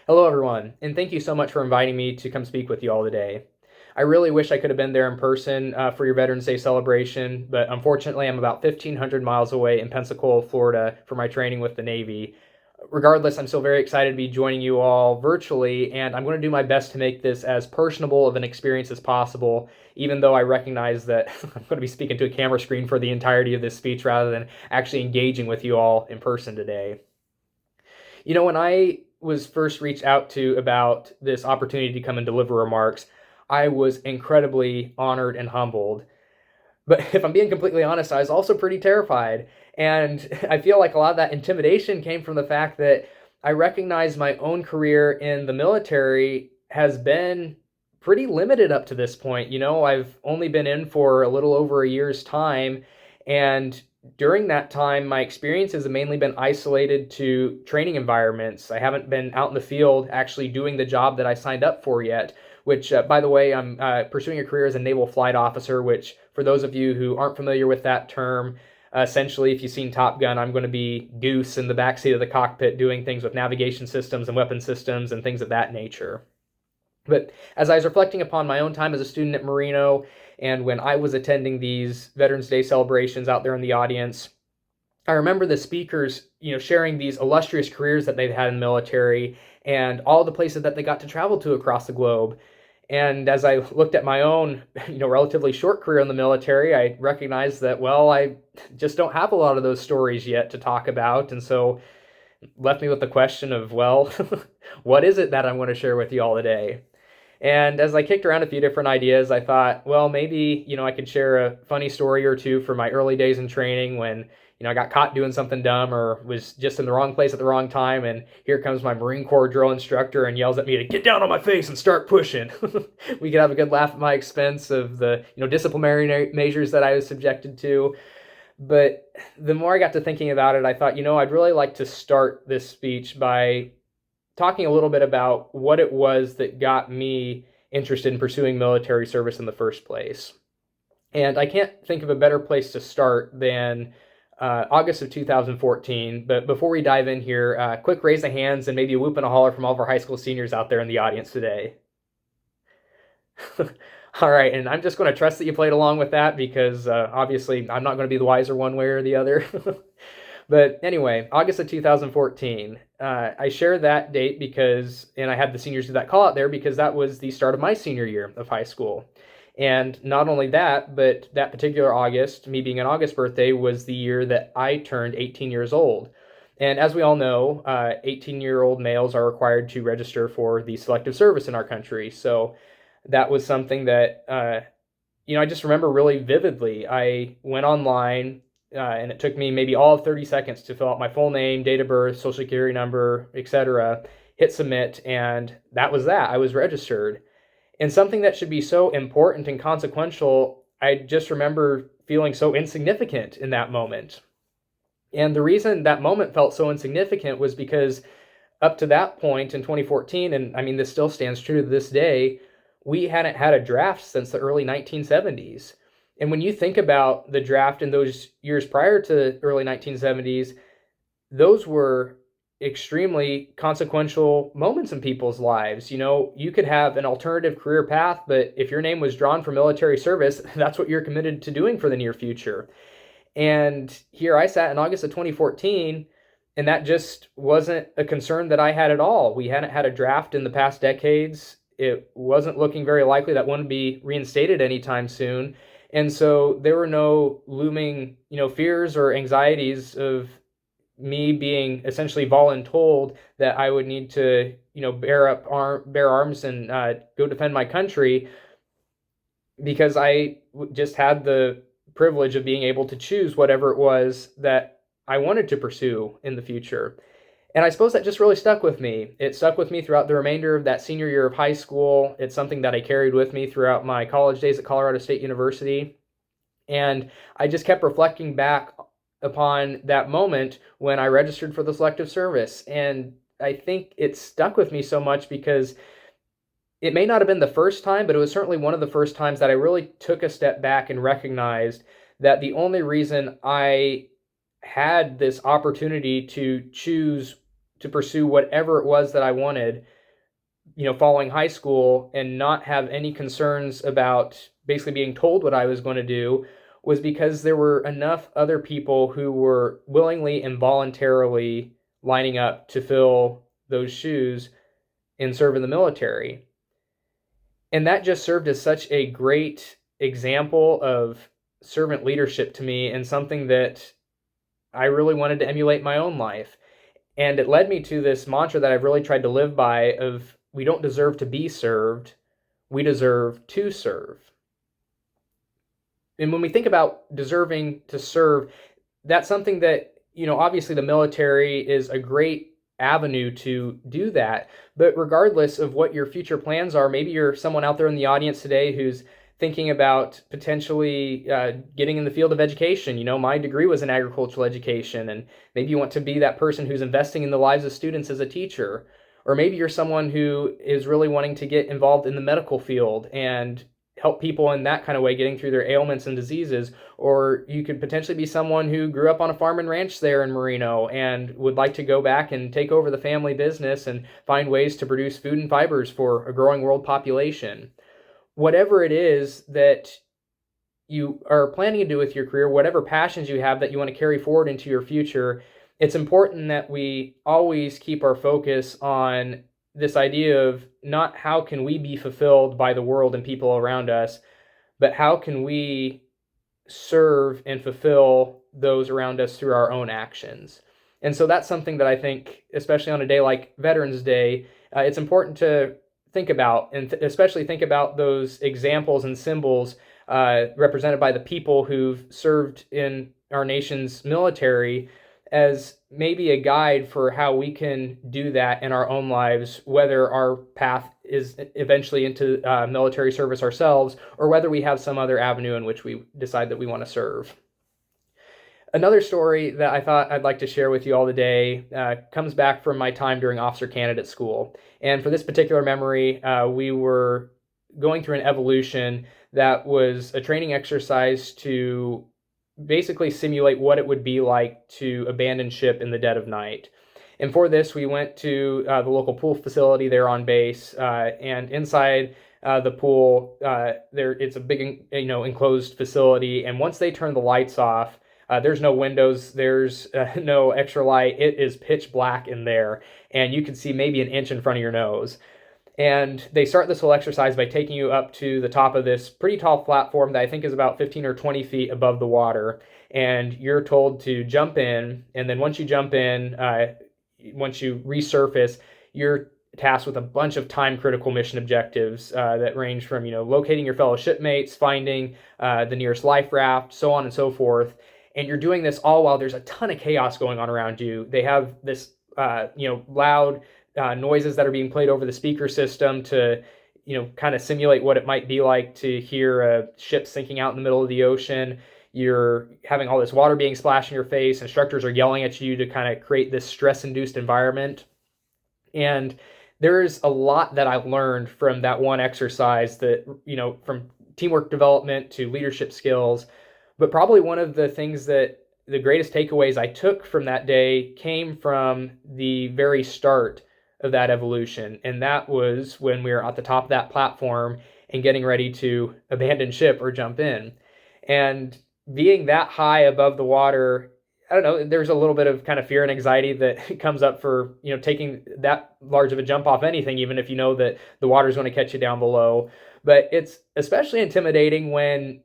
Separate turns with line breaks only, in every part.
Hello, everyone, and thank you so much for inviting me to come speak with you all today. I really wish I could have been there in person for your Veterans Day celebration, but unfortunately, I'm about 1,500 miles away in Pensacola, Florida, for my training with the Navy. Regardless, I'm still very excited to be joining you all virtually, and I'm going to do my best to make this as personable of an experience as possible, even though I recognize that I'm going to be speaking to a camera screen for the entirety of this speech rather than actually engaging with you all in person today. When I was first reached out to about this opportunity to come and deliver remarks, I was incredibly honored and humbled. But if I'm being completely honest, I was also pretty terrified. And I feel like a lot of that intimidation came from the fact that I recognize my own career in the military has been pretty limited up to this point. I've only been in for a little over a year's time. And during that time, my experiences have mainly been isolated to training environments. I haven't been out in the field actually doing the job that I signed up for yet, which, by the way, I'm pursuing a career as a naval flight officer, which, for those of you who aren't familiar with that term, essentially, if you've seen Top Gun, I'm going to be Goose in the backseat of the cockpit doing things with navigation systems and weapon systems and things of that nature. But as I was reflecting upon my own time as a student at Merino and when I was attending these Veterans Day celebrations out there in the audience, I remember the speakers, sharing these illustrious careers that they've had in the military and all the places that they got to travel to across the globe. And as I looked at my own, relatively short career in the military, I recognized that, well, I just don't have a lot of those stories yet to talk about. And so left me with the question of, well, what is it that I'm going to share with you all today? And as I kicked around a few different ideas, I thought, well, maybe, I could share a funny story or two from my early days in training when, I got caught doing something dumb or was just in the wrong place at the wrong time. And here comes my Marine Corps drill instructor and yells at me to get down on my face and start pushing. We could have a good laugh at my expense of the, disciplinary measures that I was subjected to. But the more I got to thinking about it, I thought, I'd really like to start this speech by talking a little bit about what it was that got me interested in pursuing military service in the first place. And I can't think of a better place to start than August of 2014. But before we dive in here, quick raise of hands and maybe a whoop and a holler from all of our high school seniors out there in the audience today. All right, and I'm just going to trust that you played along with that because obviously I'm not going to be the wiser one way or the other. But anyway, August of 2014, I share that date because, and I had the seniors do that call out there because that was the start of my senior year of high school. And not only that, but that particular August, me being an August birthday, was the year that I turned 18 years old. And as we all know, 18-year-old males are required to register for the selective service in our country. So that was something that, I just remember really vividly. I went online, and it took me maybe all of 30 seconds to fill out my full name, date of birth, social security number, etc., hit submit, and that was that. I was registered. And something that should be so important and consequential, I just remember feeling so insignificant in that moment. And the reason that moment felt so insignificant was because up to that point in 2014, and I mean, this still stands true to this day, we hadn't had a draft since the early 1970s. And when you think about the draft in those years prior to early 1970s, those were extremely consequential moments in people's lives. You could have an alternative career path, but if your name was drawn for military service, that's what you're committed to doing for the near future. And here I sat in August of 2014, and that just wasn't a concern that I had at all. We hadn't had a draft in the past decades. It wasn't looking very likely that one would be reinstated anytime soon. And so there were no looming, fears or anxieties of me being essentially voluntold that I would need to, bear arms and go defend my country, because I just had the privilege of being able to choose whatever it was that I wanted to pursue in the future. And I suppose that just really stuck with me. It stuck with me throughout the remainder of that senior year of high school. It's something that I carried with me throughout my college days at Colorado State University. And I just kept reflecting back upon that moment when I registered for the selective service. And I think it stuck with me so much because it may not have been the first time, but it was certainly one of the first times that I really took a step back and recognized that the only reason I had this opportunity to choose to pursue whatever it was that I wanted, following high school, and not have any concerns about basically being told what I was going to do, was because there were enough other people who were willingly and voluntarily lining up to fill those shoes and serve in the military. And that just served as such a great example of servant leadership to me, and something that I really wanted to emulate in my own life. And it led me to this mantra that I've really tried to live by of, we don't deserve to be served, we deserve to serve. And when we think about deserving to serve, that's something that, obviously the military is a great avenue to do that. But regardless of what your future plans are, maybe you're someone out there in the audience today who's thinking about potentially getting in the field of education. My degree was in agricultural education, and maybe you want to be that person who's investing in the lives of students as a teacher. Or maybe you're someone who is really wanting to get involved in the medical field and help people in that kind of way, getting through their ailments and diseases. Or you could potentially be someone who grew up on a farm and ranch there in Merino and would like to go back and take over the family business and find ways to produce food and fibers for a growing world population. Whatever it is that you are planning to do with your career, whatever passions you have that you want to carry forward into your future, it's important that we always keep our focus on this idea of not how can we be fulfilled by the world and people around us, but how can we serve and fulfill those around us through our own actions. And so that's something that I think, especially on a day like Veterans Day, it's important to think about, and especially think about those examples and symbols represented by the people who've served in our nation's military as maybe a guide for how we can do that in our own lives, whether our path is eventually into military service ourselves, or whether we have some other avenue in which we decide that we want to serve. Another story that I thought I'd like to share with you all today comes back from my time during officer candidate school. And for this particular memory, we were going through an evolution that was a training exercise to basically simulate what it would be like to abandon ship in the dead of night. And for this, we went to the local pool facility there on base, and inside the pool, it's a big, enclosed facility. And once they turn the lights off, there's no windows, there's no extra light. It is pitch black in there, and you can see maybe an inch in front of your nose. And they start this whole exercise by taking you up to the top of this pretty tall platform that I think is about 15 or 20 feet above the water. And you're told to jump in. And then once you jump in, once you resurface, you're tasked with a bunch of time-critical mission objectives that range from, locating your fellow shipmates, finding the nearest life raft, so on and so forth. And you're doing this all while there's a ton of chaos going on around you. They have this, loud noises that are being played over the speaker system to, kind of simulate what it might be like to hear a ship sinking out in the middle of the ocean. You're having all this water being splashed in your face. Instructors are yelling at you to kind of create this stress-induced environment. And there's a lot that I've learned from that one exercise that, from teamwork development to leadership skills. But probably one of the things that the greatest takeaways I took from that day came from the very start of that evolution. And that was when we were at the top of that platform and getting ready to abandon ship or jump in. And being that high above the water, I don't know, there's a little bit of kind of fear and anxiety that comes up for, taking that large of a jump off anything, even if you know that the water is going to catch you down below. But it's especially intimidating when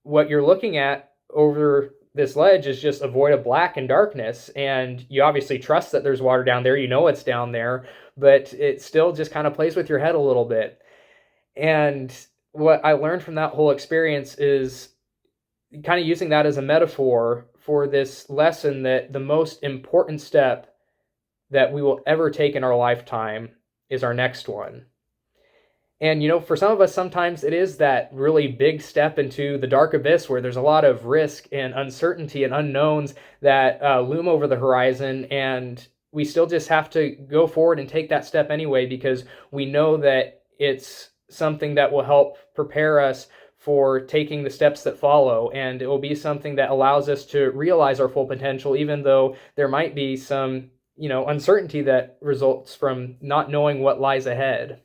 what you're looking at over this ledge is just a void of black and darkness, and you obviously trust that there's water down there, it's down there, but it still just kind of plays with your head a little bit. And what I learned from that whole experience is kind of using that as a metaphor for this lesson that the most important step that we will ever take in our lifetime is our next one. And, for some of us, sometimes it is that really big step into the dark abyss where there's a lot of risk and uncertainty and unknowns that loom over the horizon. And we still just have to go forward and take that step anyway, because we know that it's something that will help prepare us for taking the steps that follow. And it will be something that allows us to realize our full potential, even though there might be some uncertainty that results from not knowing what lies ahead.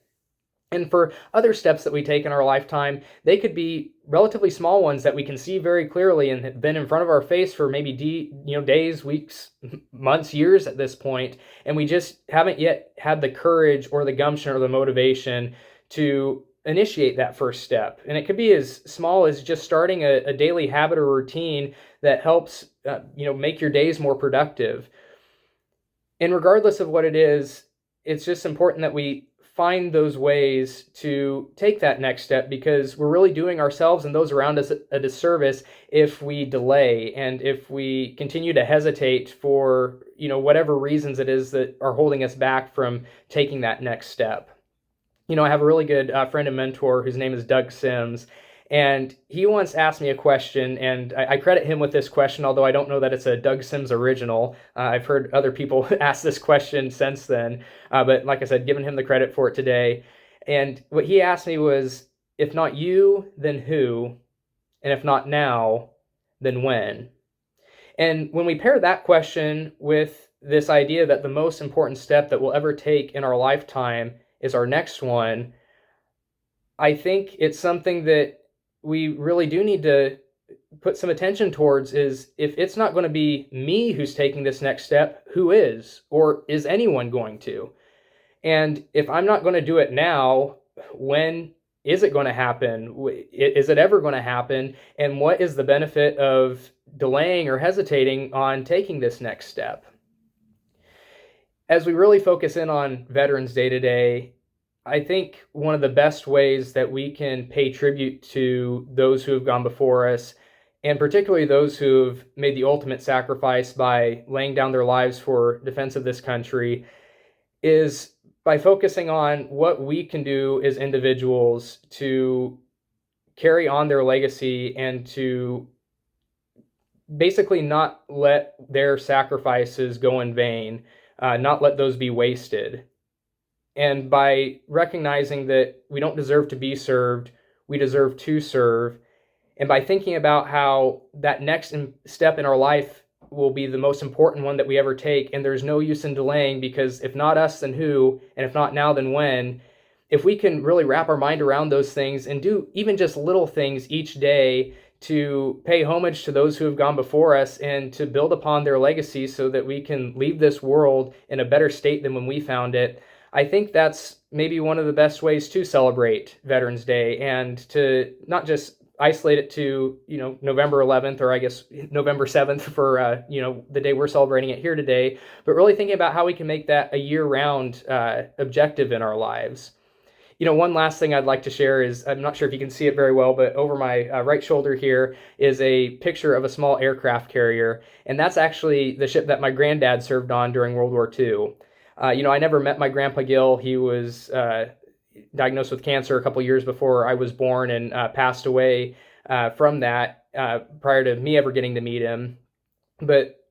And for other steps that we take in our lifetime, they could be relatively small ones that we can see very clearly and have been in front of our face for maybe days, weeks, months, years at this point, and we just haven't yet had the courage or the gumption or the motivation to initiate that first step. And it could be as small as just starting a daily habit or routine that helps make your days more productive. And regardless of what it is, it's just important that we find those ways to take that next step, because we're really doing ourselves and those around us a disservice if we delay and if we continue to hesitate for whatever reasons it is that are holding us back from taking that next step. I have a really good friend and mentor whose name is Doug Sims, and he once asked me a question, and I credit him with this question, although I don't know that it's a Doug Sims original. I've heard other people ask this question since then, but like I said, giving him the credit for it today. And what he asked me was, if not you, then who? And if not now, then when? And when we pair that question with this idea that the most important step that we'll ever take in our lifetime is our next one, I think it's something that we really do need to put some attention towards. Is, if it's not going to be me who's taking this next step, who is? Or is anyone going to? And if I'm not going to do it now, when is it going to happen? Is it ever going to happen? And what is the benefit of delaying or hesitating on taking this next step? As we really focus in on Veterans Day today, I think one of the best ways that we can pay tribute to those who have gone before us, and particularly those who have made the ultimate sacrifice by laying down their lives for defense of this country, is by focusing on what we can do as individuals to carry on their legacy and to basically not let their sacrifices go in vain, not let those be wasted. And by recognizing that we don't deserve to be served, we deserve to serve. And by thinking about how that next step in our life will be the most important one that we ever take, and there's no use in delaying, because if not us, then who? And if not now, then when? If we can really wrap our mind around those things and do even just little things each day to pay homage to those who have gone before us and to build upon their legacy so that we can leave this world in a better state than when we found it, I think that's maybe one of the best ways to celebrate Veterans Day, and to not just isolate it to, November 11th, or I guess November 7th for, the day we're celebrating it here today, but really thinking about how we can make that a year-round objective in our lives. One last thing I'd like to share is, I'm not sure if you can see it very well, but over my right shoulder here is a picture of a small aircraft carrier, and that's actually the ship that my granddad served on during World War II. I never met my Grandpa Gill. He was diagnosed with cancer a couple years before I was born, and passed away from that prior to me ever getting to meet him. But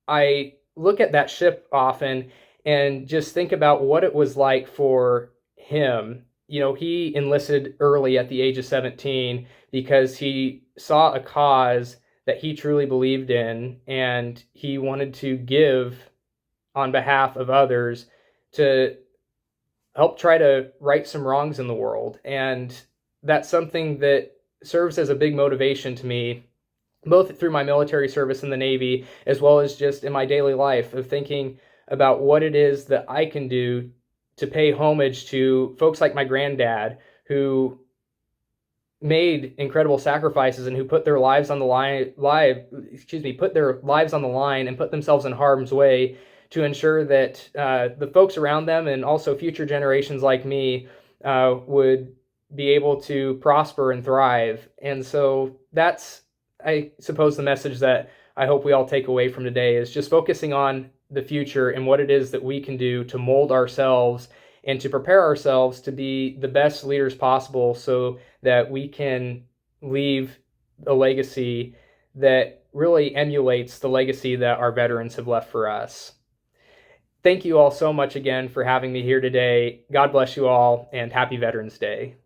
I look at that ship often and just think about what it was like for him. He enlisted early at the age of 17 because he saw a cause that he truly believed in, and he wanted to give on behalf of others to help try to right some wrongs in the world. And that's something that serves as a big motivation to me, both through my military service in the Navy, as well as just in my daily life, of thinking about what it is that I can do to pay homage to folks like my granddad, who made incredible sacrifices and who put their lives on the line, put their lives on the line and put themselves in harm's way to ensure that the folks around them, and also future generations like me, would be able to prosper and thrive. And so that's, I suppose, the message that I hope we all take away from today, is just focusing on the future and what it is that we can do to mold ourselves and to prepare ourselves to be the best leaders possible, so that we can leave a legacy that really emulates the legacy that our veterans have left for us. Thank you all so much again for having me here today. God bless you all, and happy Veterans Day.